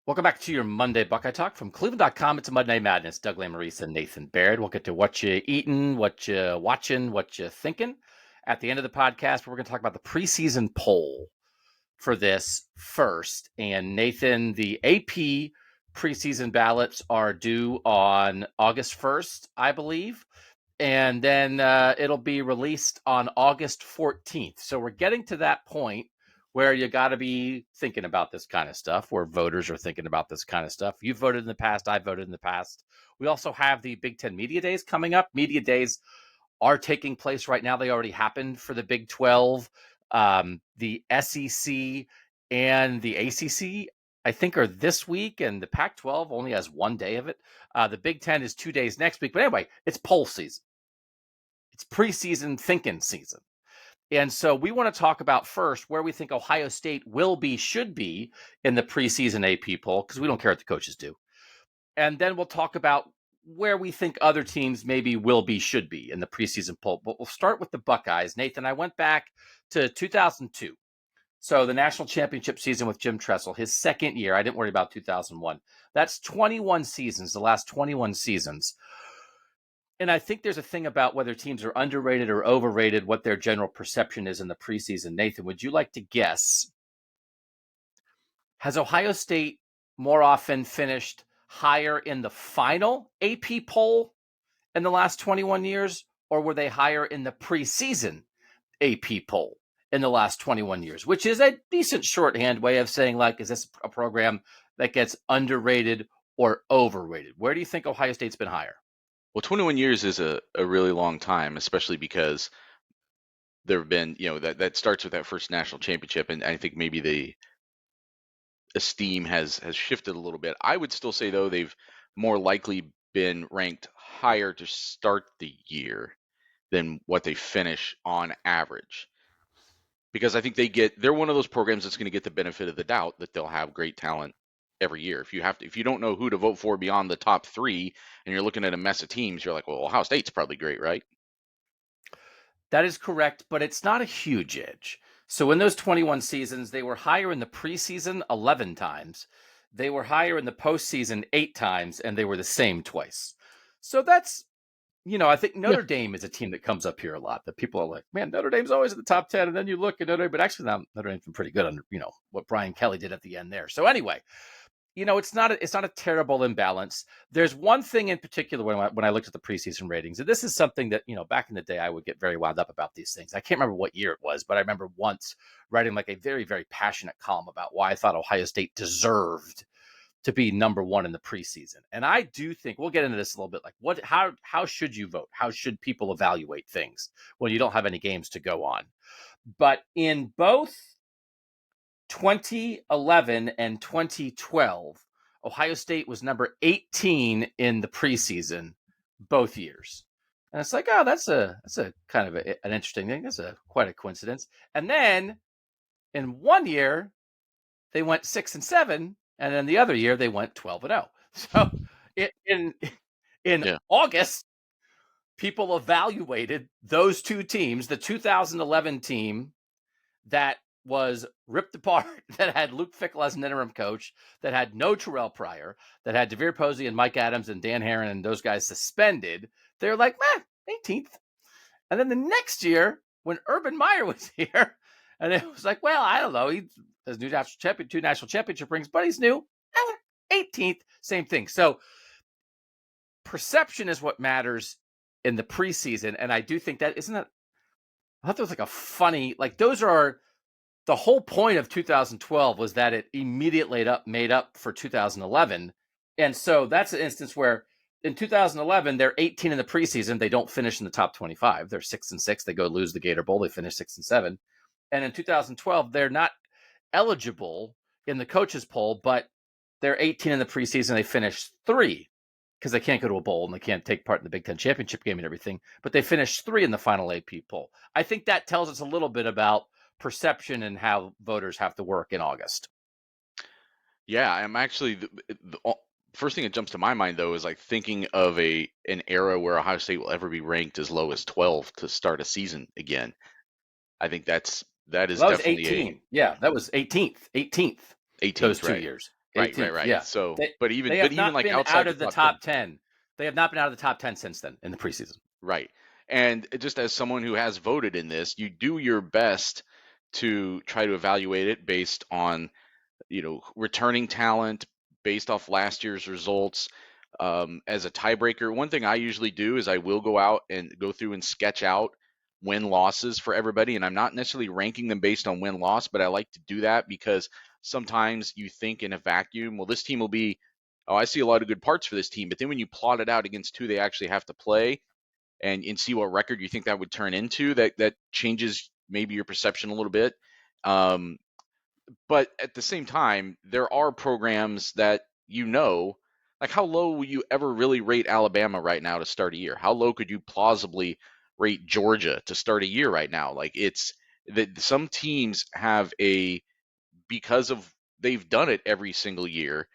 Welcome back to your Monday Buckeye Talk from cleveland.com. It's Monday Madness. Doug Lamarice and Nathan Baird. We'll get to what you eating, what you watching, what you thinking at the end of the podcast. We're going to talk about the preseason poll for this first. And Nathan, the AP preseason ballots are due on August 1st, I believe. And then it'll be released on August 14th. So we're getting to that point where you got to be thinking about this kind of stuff, where voters are thinking about this kind of stuff. You've voted in the past. I've voted in the past. We also have the Big Ten Media Days coming up. Media Days are taking place right now. They already happened for the Big 12. The SEC and the ACC, I think, are this week, and the Pac-12 only has one day of it. The Big Ten is 2 days next week. But anyway, it's poll season. It's preseason thinking season. And so we want to talk about first where we think Ohio State will be, should be in the preseason AP poll, because we don't care what the coaches do. And then we'll talk about where we think other teams maybe will be, should be in the preseason poll. But we'll start with the Buckeyes. Nathan, I went back to 2002. So the national championship season with Jim Tressel, his second year. I didn't worry about 2001. That's 21 seasons, the last 21 seasons. And I think there's a thing about whether teams are underrated or overrated, what their general perception is in the preseason. Nathan, would you like to guess? Has Ohio State more often finished higher in the final AP poll in the last 21 years, or were they higher in the preseason AP poll in the last 21 years, which is a decent shorthand way of saying, like, is this a program that gets underrated or overrated? Where do you think Ohio State's been higher? Well, 21 years is a really long time, especially because there have been, that starts with that first national championship, and I think maybe the esteem has shifted a little bit. I would still say, though, they've more likely been ranked higher to start the year than what they finish on average. Because I think they're one of those programs that's going to get the benefit of the doubt that they'll have great talent every year. If you don't know who to vote for beyond the top three, and you're looking at a mess of teams, you're like, well, Ohio State's probably great, right? That is correct, but it's not a huge edge. So in those 21 seasons, they were higher in the preseason 11 times. They were higher in the postseason 8 times, and they were the same twice. So that's, I think Notre Dame is a team that comes up here a lot, that people are like, man, Notre Dame's always in the top 10. And then you look at Notre Dame, but actually now Notre Dame's been pretty good under, what Brian Kelly did at the end there. So anyway, it's not a terrible imbalance. There's one thing in particular when I looked at the preseason ratings, and this is something that, back in the day I would get very wound up about these things. I can't remember what year it was, but I remember once writing like a very, very passionate column about why I thought Ohio State deserved to be number one in the preseason. And I do think we'll get into this a little bit. Like, how should you vote? How should people evaluate things when you don't have any games to go on? But in both 2011 and 2012, Ohio State was number 18 in the preseason both years. And it's like, oh, that's a kind of an interesting thing. That's quite a coincidence. And then in one year, they went 6-7, and then the other year they went 12-0. So in August, people evaluated those two teams, the 2011 team that was ripped apart, that had Luke Fickell as an interim coach, that had no Terrell Pryor, that had DeVere Posey and Mike Adams and Dan Herron and those guys suspended. They're like, 18th. And then the next year, when Urban Meyer was here, and it was like, well, I don't know. He has new national champion, 2 national championship rings, but he's new. 18th, same thing. So perception is what matters in the preseason. And I do think that, isn't that, I thought there was like a funny, like those are, the whole point of 2012 was that it immediately made up for 2011. And so that's an instance where in 2011, they're 18 in the preseason. They don't finish in the top 25. They're 6-6. They go lose the Gator Bowl. They finish 6-7. And in 2012, they're not eligible in the coaches poll, but they're 18 in the preseason. They finish 3 because they can't go to a bowl and they can't take part in the Big Ten championship game and everything. But they finished 3 in the final AP poll. I think that tells us a little bit about perception and how voters have to work in August. Yeah, I'm actually the first thing that jumps to my mind, though, is like thinking of an era where Ohio State will ever be ranked as low as 12 to start a season again. I think that is was definitely 18. Yeah, that was 18th. 18th. 18th, those 2 right. years. 18th, Right. yeah. So, They but they have even not like been out outside the of the top 10. top 10. They have not been out of the top 10 since then in the preseason. Right. And just as someone who has voted in this, you do your best to try to evaluate it based on, returning talent, based off last year's results. As a tiebreaker, one thing I usually do is I will go out and go through and sketch out win losses for everybody. And I'm not necessarily ranking them based on win loss, but I like to do that because sometimes you think in a vacuum, well, this team will be, oh, I see a lot of good parts for this team. But then when you plot it out against who they actually have to play, and see what record you think that would turn into, that changes maybe your perception a little bit. Um, but at the same time, there are programs that, like how low will you ever really rate Alabama right now to start a year? How low could you plausibly rate Georgia to start a year right now? Like it's that some teams have because of they've done it every single year,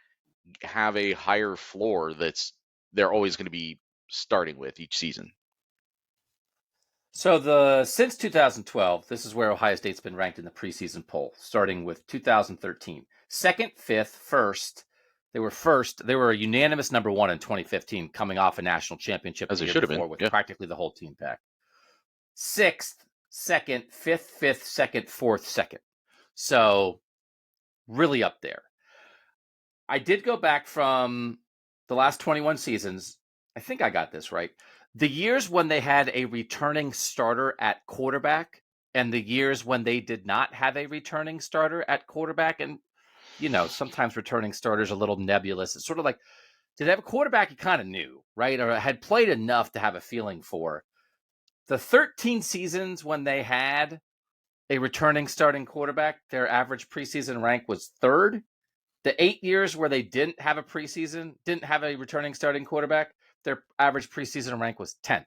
have a higher floor they're always going to be starting with each season. So since 2012, this is where Ohio State's been ranked in the preseason poll, starting with 2013. Second, fifth, first. They were first. They were a unanimous number one in 2015, coming off a national championship As the they year should have been. before with Yeah. practically the whole team back. Sixth, second, fifth, second, fourth, second. So really up there. I did go back from the last 21 seasons. I think I got this right. The years when they had a returning starter at quarterback and the years when they did not have a returning starter at quarterback. And, sometimes returning starters are a little nebulous. It's sort of like, did they have a quarterback you kind of knew, right? Or had played enough to have a feeling for. The 13 seasons when they had a returning starting quarterback, their average preseason rank was third. The 8 years where they didn't have a returning starting quarterback, their average preseason rank was 10th.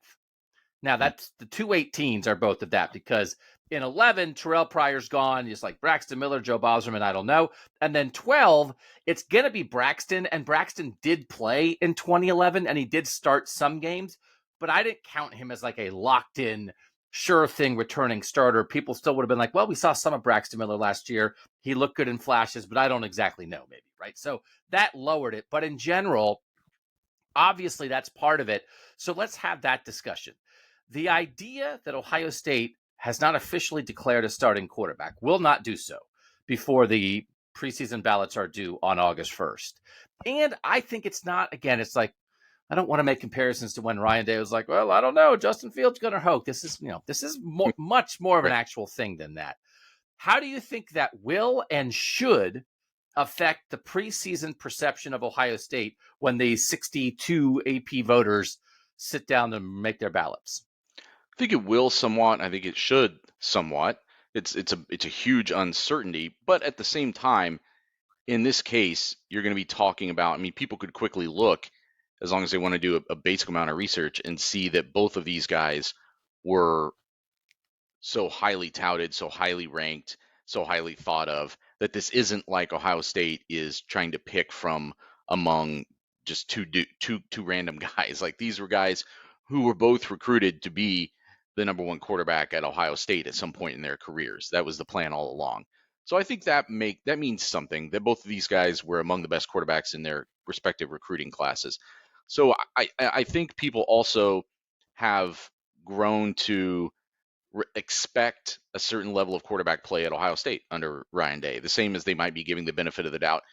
Now, that's the 2 18s are both of that because in 11, Terrell Pryor's gone. It's like Braxton Miller, Joe Bosmerman, I don't know. And then 12, it's going to be Braxton. And Braxton did play in 2011 and he did start some games, but I didn't count him as like a locked in, sure thing returning starter. People still would have been like, well, we saw some of Braxton Miller last year. He looked good in flashes, but I don't exactly know, maybe, right? So that lowered it. But in general, obviously that's part of it. So let's have that discussion. The idea that Ohio State has not officially declared a starting quarterback, will not do so before the preseason ballots are due on August 1st. And I think it's not, again, it's like, I don't want to make comparisons to when Ryan Day was like, well, I don't know, Justin Fields going to hoke. This is much more of an Right. actual thing than that. How do you think that will and should affect the preseason perception of Ohio State when the 62 AP voters sit down to make their ballots? I think it will somewhat. I think it should somewhat. It's a huge uncertainty, but at the same time, in this case, you're going to be talking about. I mean, people could quickly look, as long as they want to do a basic amount of research, and see that both of these guys were so highly touted, so highly ranked, so highly thought of, that this isn't like Ohio State is trying to pick from among just two random guys. Like these were guys who were both recruited to be the number one quarterback at Ohio State at some point in their careers. That was the plan all along. So I think that means something, that both of these guys were among the best quarterbacks in their respective recruiting classes. So I think people also have grown to expect a certain level of quarterback play at Ohio State under Ryan Day, the same as they might be giving the benefit of the doubt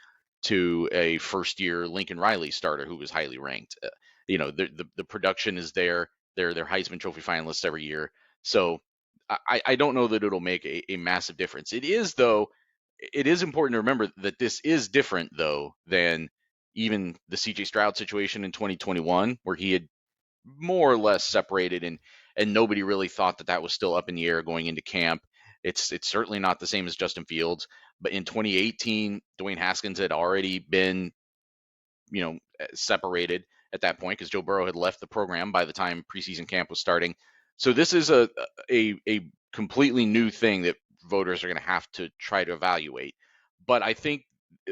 to a first-year Lincoln Riley starter who was highly ranked. The production is there. They're Heisman Trophy finalists every year. So I don't know that it'll make a massive difference. It is, though, it is important to remember that this is different, though, than even the CJ Stroud situation in 2021, where he had more or less separated, and nobody really thought that was still up in the air going into camp. It's certainly not the same as Justin Fields, but in 2018, Dwayne Haskins had already been, separated at that point because Joe Burrow had left the program by the time preseason camp was starting. So this is a completely new thing that voters are going to have to try to evaluate. But I think,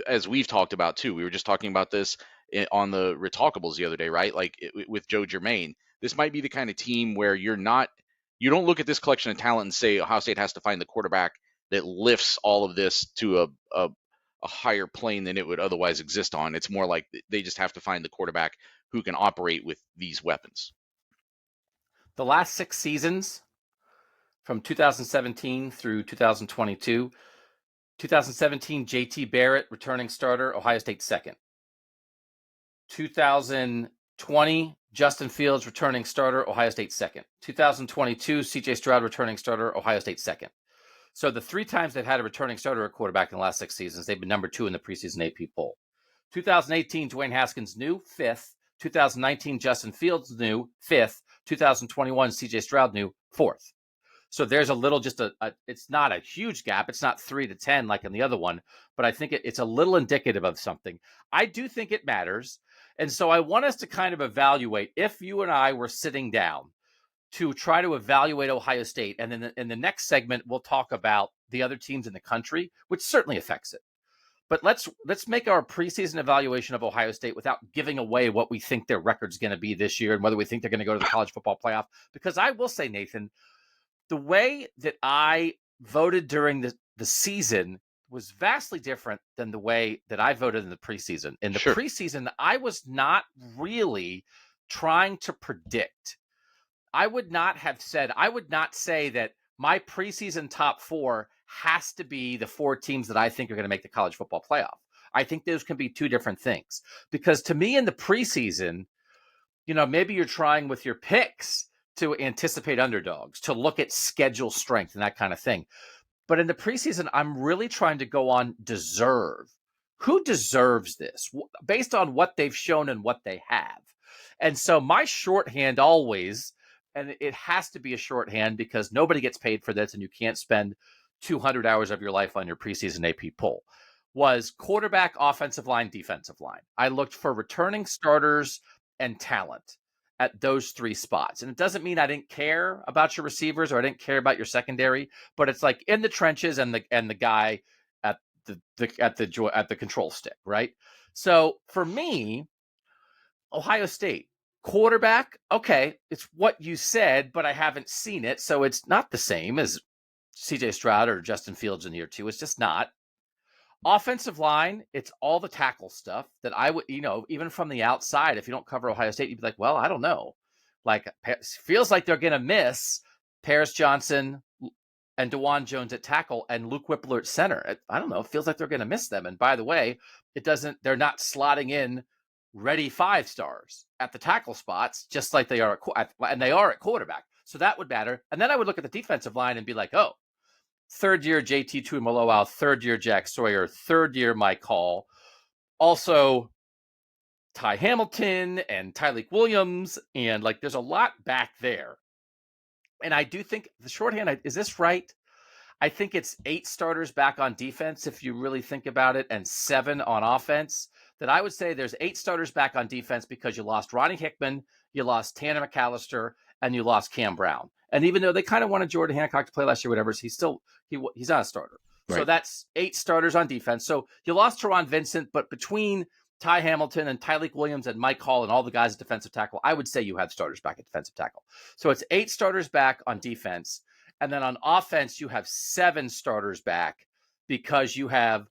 as we've talked about too, we were just talking about this on the Retalkables the other day, right? Like with Joe Germain, this might be the kind of team where you don't look at this collection of talent and say Ohio State has to find the quarterback that lifts all of this to a higher plane than it would otherwise exist on. It's more like they just have to find the quarterback who can operate with these weapons. The last 6 seasons from 2017 through 2022, 2017, JT Barrett, returning starter, Ohio State second. 2020, Justin Fields, returning starter, Ohio State second. 2022, CJ Stroud, returning starter, Ohio State second. So the 3 times they've had a returning starter at quarterback in the last 6 seasons, they've been number 2 in the preseason AP poll. 2018, Dwayne Haskins, new, 5th. 2019, Justin Fields, new, 5th. 2021, CJ Stroud, new, 4th. So there's a little, it's not a huge gap. It's not 3 to 10 like in the other one, but I think it's a little indicative of something. I do think it matters. And so I want us to kind of evaluate, if you and I were sitting down to try to evaluate Ohio State, and then in the next segment, we'll talk about the other teams in the country, which certainly affects it. But let's make our preseason evaluation of Ohio State without giving away what we think their record's going to be this year and whether we think they're going to go to the college football playoff. Because I will say, Nathan, the way that I voted during the season was vastly different than the way that I voted in the preseason. In the preseason, I was not really trying to predict. I would not say that my preseason top 4 has to be the 4 teams that I think are going to make the college football playoff. I think those can be 2 different things. Because to me in the preseason, maybe you're trying with your picks to anticipate underdogs, to look at schedule strength and that kind of thing. But in the preseason, I'm really trying to go on deserve. Who deserves this based on what they've shown and what they have? And so my shorthand always, and it has to be a shorthand because nobody gets paid for this and you can't spend 200 hours of your life on your preseason AP poll, was quarterback, offensive line, defensive line. I looked for returning starters and talent at those 3 spots. And it doesn't mean I didn't care about your receivers or I didn't care about your secondary, but it's like in the trenches and the guy at the control stick, right? So for me, Ohio State quarterback, okay, it's what you said, but I haven't seen it, so it's not the same as CJ Stroud or Justin Fields in year 2. It's just not. Offensive line, it's all the tackle stuff that I would, even from the outside, if you don't cover Ohio State, you'd be like, well, I don't know. Like, feels like they're going to miss Paris Johnson and DeJuan Jones at tackle and Luke Whippler at center. I don't know. It feels like they're going to miss them. And by the way, they're not slotting in ready 5 stars at the tackle spots, just like they are and they are at quarterback. So that would matter. And then I would look at the defensive line and be like, oh, 3rd year JT Tuimoloau, 3rd year Jack Sawyer, 3rd year Mike Hall, also Ty Hamilton and Tyleik Williams, and like there's a lot back there. And I do think the shorthand, is this right? I think it's 8 starters back on defense if you really think about it, and 7 on offense. That I would say there's 8 starters back on defense because you lost Ronnie Hickman, you lost Tanner McAllister, and you lost Cam Brown. And even though they kind of wanted Jordan Hancock to play last year, whatever, he's not a starter. Right. So that's 8 starters on defense. So you lost Teron Vincent, but between Ty Hamilton and Tyleik Williams and Mike Hall and all the guys at defensive tackle, I would say you have starters back at defensive tackle. So it's 8 starters back on defense. And then on offense, you have 7 starters back because you have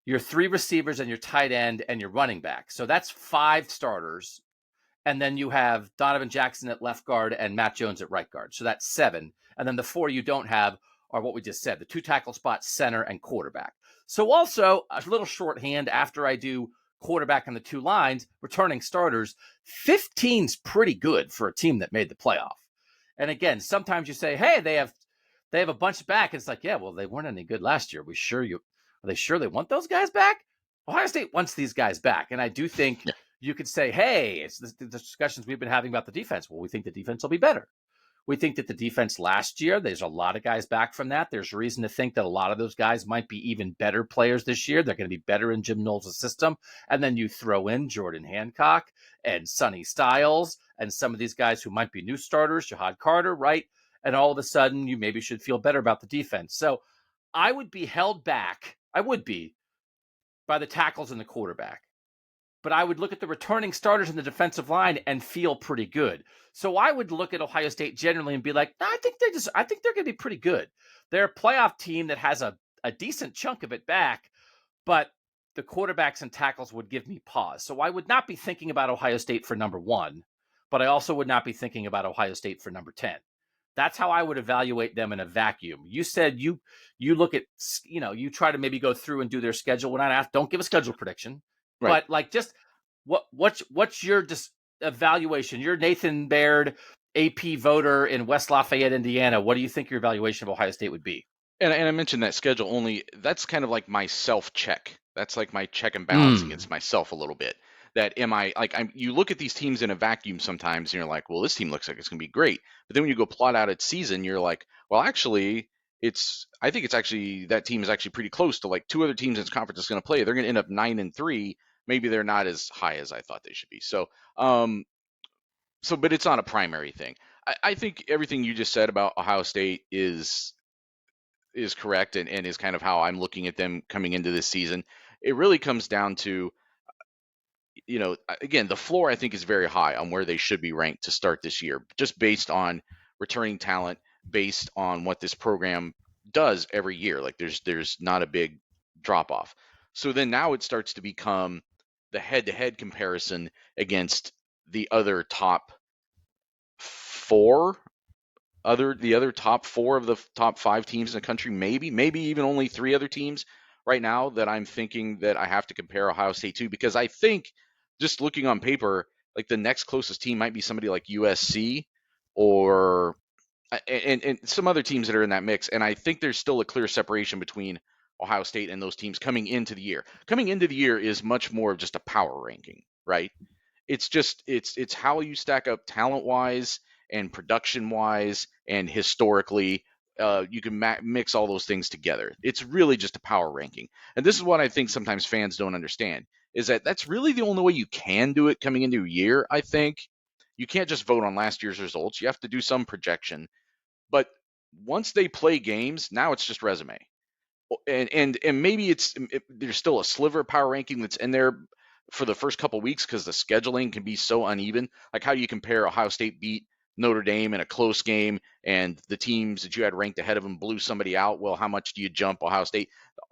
your 3 receivers and your tight end and your running back. So that's 5 starters. And then you have Donovan Jackson at left guard and Matt Jones at right guard. So that's 7. And then the 4 you don't have are what we just said, the 2 tackle spots, center and quarterback. So also a little shorthand after I do quarterback on the 2 lines, returning starters, 15's pretty good for a team that made the playoff. And again, sometimes you say, hey, they have a bunch back. It's like, yeah, well, they weren't any good last year. Are they sure they want those guys back? Ohio State wants these guys back. And I do think you could say, hey, it's the discussions we've been having about the defense. Well, we think the defense will be better. We think that the defense last year, there's a lot of guys back from that. There's reason to think that a lot of those guys might be even better players this year. They're going to be better in Jim Knowles' system. And then you throw in Jordan Hancock and Sonny Styles and some of these guys who might be new starters, Jahad Carter, right? And all of a sudden, you maybe should feel better about the defense. So I would be held back. I would be by the tackles and the quarterback. But I would look at the returning starters in the defensive line and feel pretty good. So I would look at Ohio State generally and be like, I think they're going to be pretty good. They're a playoff team that has a decent chunk of it back, but the quarterbacks and tackles would give me pause. So I would not be thinking about Ohio State for number 1, but I also would not be thinking about Ohio State for number 10. That's how I would evaluate them in a vacuum. You said you look at, you try to maybe go through and do their schedule. We're not asked, don't give a schedule prediction, Right. but like just what's your evaluation? You're Nathan Baird, AP voter in West Lafayette, Indiana. What do you think your evaluation of Ohio State would be? And I mentioned that schedule only. That's kind of like my self check. That's like my check and balance against myself a little bit. That am I like I'm you look at these teams in a vacuum sometimes and you're like, well, this team looks like it's gonna be great. But then when you go plot out its season, you're like, well, actually, I think it's actually that team is actually pretty close to like two other teams in this conference is gonna play. They're gonna end up 9-3. Maybe they're not as high as I thought they should be. But it's not a primary thing. I think everything you just said about Ohio State is correct and is kind of how I'm looking at them coming into this season. It really comes down to, again, the floor I think is very high on where they should be ranked to start this year, just based on returning talent, based on what this program does every year. Like there's not a big drop off. So then now it starts to become the head-to-head comparison against the other four the other top four of the top five teams in the country, maybe even only three other teams right now that I'm thinking that I have to compare Ohio State to, because I think just looking on paper, like the next closest team might be somebody like USC or and some other teams that are in that mix. And I think there's still a clear separation between Ohio State and those teams coming into the year. Coming into the year is much more of just a power ranking, right? It's how you stack up talent wise and production wise and historically. You can mix all those things together. It's really just a power ranking, and this is what I think sometimes fans don't understand, is that that's really the only way you can do it coming into a year. I think you can't just vote on last year's results. You have to do some projection, but once they play games, now it's just resume. And maybe there's still a sliver of power ranking that's in there for the first couple weeks because the scheduling can be so uneven. Like, how do you compare Ohio State beat Notre Dame in a close game and the teams that you had ranked ahead of them blew somebody out? Well, how much do you jump Ohio State?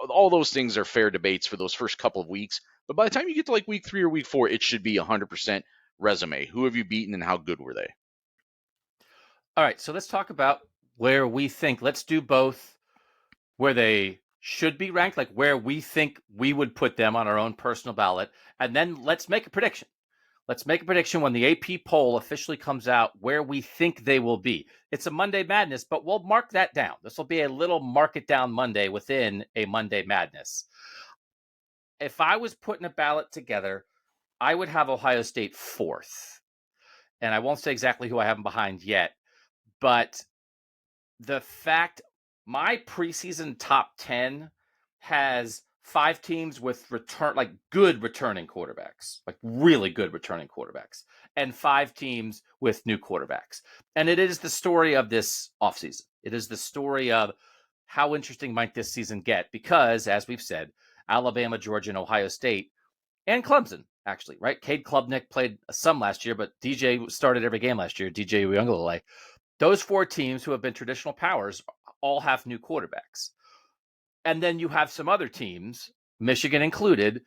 All those things are fair debates for those first couple of weeks. But by the time you get to like week 3 or week 4, it should be 100% resume. Who have you beaten and how good were they? All right, so let's talk about where we think. Let's do both where they should be ranked, like where we think we would put them on our own personal ballot, and then let's make a prediction. Let's make a prediction when the AP poll officially comes out where we think they will be. It's a Monday Madness, but we'll mark that down. This will be a little mark it down Monday within a Monday Madness. If I was putting a ballot together, I would have Ohio State 4th. And I won't say exactly who I have them behind yet, but the fact my preseason top 10 has 5 teams with good returning quarterbacks, like really good returning quarterbacks, and 5 teams with new quarterbacks. And it is the story of this offseason. It is the story of how interesting might this season get, because as we've said, Alabama, Georgia, and Ohio State, and Clemson, actually, right? Cade Klubnik played some last year, but DJ started every game last year, DJ Uiagalelei. Those 4 teams who have been traditional powers all have new quarterbacks. And then you have some other teams, Michigan included,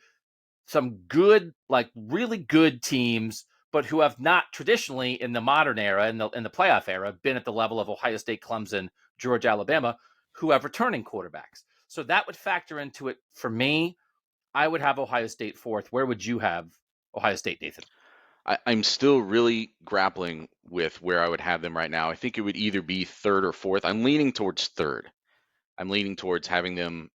some good, like really good teams, but who have not traditionally in the modern era, in the playoff era, been at the level of Ohio State, Clemson, Georgia, Alabama, who have returning quarterbacks. So that would factor into it. For me, I would have Ohio State 4th. Where would you have Ohio State, Nathan? I'm still really grappling with where I would have them right now. I think it would either be 3rd or 4th. I'm leaning towards 3rd. I'm leaning towards having them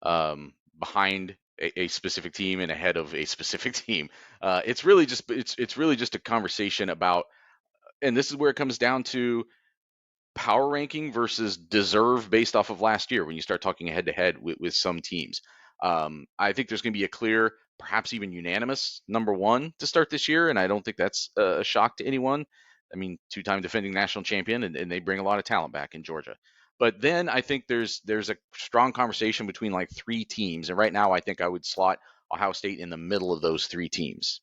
behind a specific team and ahead of a specific team. It's really just a conversation about, and this is where it comes down to power ranking versus deserve based off of last year when you start talking head to head with some teams. I think there's going to be a clear, perhaps even unanimous number 1 to start this year, and I don't think that's a shock to anyone. I mean, 2-time defending national champion, and they bring a lot of talent back in Georgia. But then I think there's a strong conversation between like 3 teams, and right now I think I would slot Ohio State in the middle of those 3 teams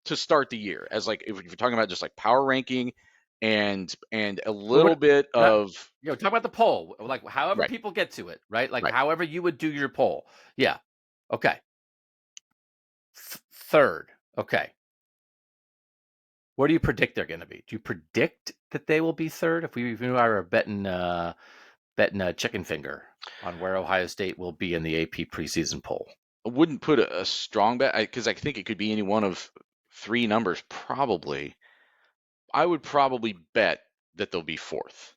to start the year, as like if you're talking about just like power ranking and a little bit of talk about the poll, like however right, people get to it, right? Like right. however you would do your poll. Yeah. Okay. Third. Okay. What do you predict they're going to be? Do you predict that they will be third? If we were betting a chicken finger on where Ohio State will be in the AP preseason poll. I wouldn't put a strong bet because I think it could be any one of three numbers probably. I would probably bet that they'll be fourth.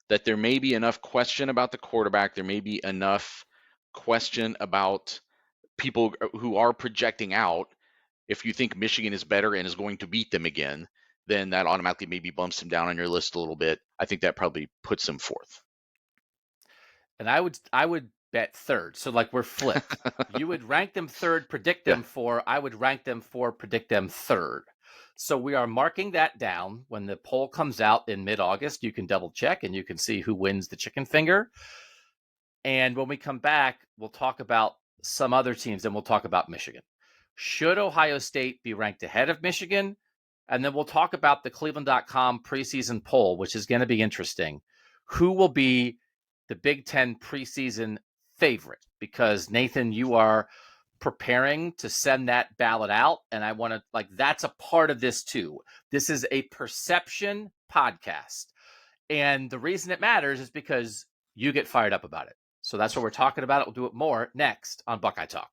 That there may be enough question about the quarterback. There may be enough question about people who are projecting out. If you think Michigan is better and is going to beat them again, then that automatically maybe bumps them down on your list a little bit. I think that probably puts them fourth. And I would bet third. So like we're flipped. You would rank them third, predict them four. I would rank them four, predict them third. So we are marking that down. When the poll comes out in mid-August, you can double check and you can see who wins the chicken finger. And when we come back, we'll talk about some other teams and we'll talk about Michigan. Should Ohio State be ranked ahead of Michigan? And then we'll talk about the cleveland.com preseason poll, which is going to be interesting. Who will be the Big Ten preseason favorite? Because Nathan, you are preparing to send that ballot out. And I want to, like, that's a part of this too. This is a perception podcast. And the reason it matters is because you get fired up about it. So that's what we're talking about. We'll do it more next on Buckeye Talk.